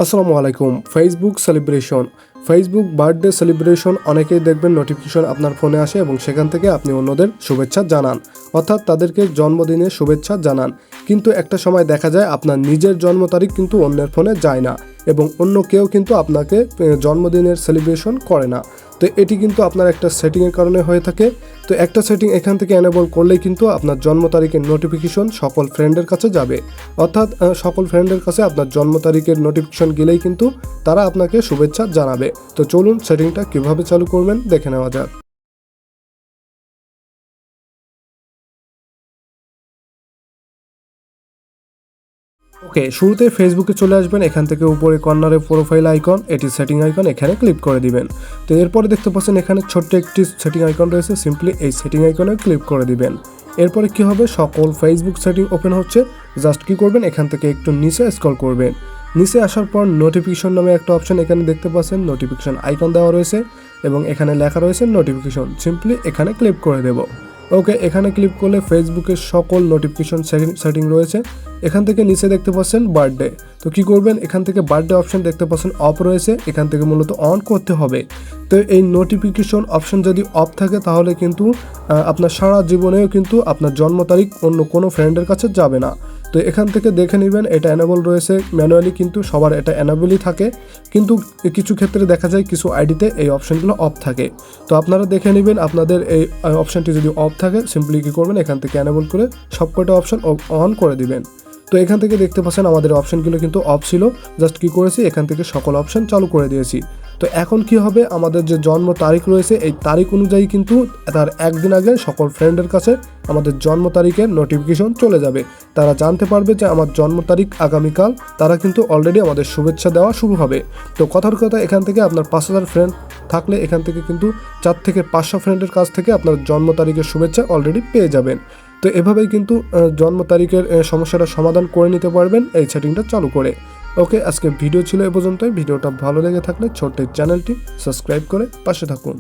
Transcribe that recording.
আসসালামু আলাইকুম। Facebook birthday celebration অনেকেই দেখবেন নোটিফিকেশন আপনার ফোনে আসে এবং সেখান থেকে আপনি অন্যদের শুভেচ্ছা জানান, অর্থাৎ তাদেরকে জন্মদিনের শুভেচ্ছা জানান। কিন্তু একটা সময় দেখা যায় আপনার নিজের জন্ম তারিখ কিন্তু অন্যের ফোনে যায় না এবং অন্য কেউ কিন্তু আপনাকে জন্মদিনের সেলিব্রেশন করে না। তো এটি কিন্তু আপনার একটা সেটিংয়ের কারণে হয়ে থাকে। তো একটা সেটিং এখান থেকে এনেবল করলেই কিন্তু আপনার জন্ম তারিখের নোটিফিকেশন সকল ফ্রেন্ডের কাছে যাবে, অর্থাৎ সকল ফ্রেন্ডের কাছে আপনার জন্ম তারিখের নোটিফিকেশন গেলেই কিন্তু তারা আপনাকে শুভেচ্ছা জানাবে। তো চলুন সেটিংটা কিভাবে চালু করবেন দেখে নেওয়া যাক। ওকে, শুরুতে ফেসবুকে চলে আসবেন। এখান থেকে উপরে কর্নারে প্রোফাইল আইকন, এটি সেটিং আইকন, এখানে ক্লিক করে দিবেন। তো এরপরে দেখতে পাচ্ছেন এখানে ছোট্ট একটি সেটিং আইকন রয়েছে, সিম্পলি এই সেটিং আইকনে ক্লিক করে দিবেন। এরপরে কি হবে, সকল ফেসবুক সেটিং ওপেন হচ্ছে। জাস্ট কি করবেন, এখান থেকে একটু নিচে স্ক্রল করবেন। নিচে আসার পর নোটিফিকেশন নামে একটা অপশন এখানে দেখতে পাচ্ছেন, নোটিফিকেশন আইকন দেওয়া রয়েছে এবং এখানে লেখা রয়েছে নোটিফিকেশন। সিম্পলি এখানে ক্লিক করে দেব। ওকে, এখানে ক্লিক করলে ফেসবুকের সকল নোটিফিকেশন সেটিং রয়েছে। এখান থেকে নিচে দেখতে পাচ্ছেন বার্থডে। তো কি করবেন, এখান থেকে বার্থডে অপশন দেখতে পাচ্ছেন অফ রয়েছে, এখান থেকে মূলত অন করতে হবে। তো এই নোটিফিকেশন অপশন যদি অফ থাকে তাহলে কিন্তু আপনার সারা জীবনেও কিন্তু আপনার জন্ম তারিখ অন্য কোনো ফ্রেন্ডের কাছে যাবে না। তো এখান থেকে দেখে নেবেন এটা এনেবল রয়েছে। ম্যানুয়ালি কিন্তু সবার এটা এনেবলই থাকে, কিন্তু কিছু ক্ষেত্রে দেখা যায় কিছু আইডিতে এই অপশনগুলো অফ থাকে। তো আপনারা দেখে নেবেন আপনাদের এই অপশনটি যদি অফ থাকে, সিম্পলি কী করবেন, এখান থেকে এনেবল করে সবকটা অপশন অন করে দিবেন। তো এখান থেকে দেখতে পাচ্ছেন আমাদের অপশনগুলো কিন্তু অফ ছিল। জাস্ট কি করেছি, এখান থেকে সকল অপশন চালু করে দিয়েছি। তো এখন কি হবে, আমাদের যে জন্ম তারিখ রয়েছে এই তারিখ অনুযায়ী কিন্তু তার একদিন আগে সকল ফ্রেন্ডের কাছে আমাদের জন্ম তারিখের নোটিফিকেশন চলে যাবে। তারা জানতে পারবে যে আমার জন্ম তারিখ আগামীকাল, তারা কিন্তু অলরেডি আমাদের শুভেচ্ছা দেওয়া শুরু হবে। তো কথার কথা, এখান থেকে আপনার 5,000 ফ্রেন্ড থাকলে এখান থেকে কিন্তু 4 থেকে 500 ফ্রেন্ডের কাছ থেকে আপনার জন্ম তারিখের শুভেচ্ছা অলরেডি পেয়ে যাবেন। তো এভাবেই কিন্তু জন্ম তারিখের সমস্যাটা সমাধান করে নিতে পারবেন এই সেটিংটা চালু করে। ওকে, আজকে ভিডিও ছিল এ পর্যন্তই। ভিডিওটা ভালো লেগে থাকলে ছোট্ট চ্যানেলটি সাবস্ক্রাইব করে পাশে থাকুন।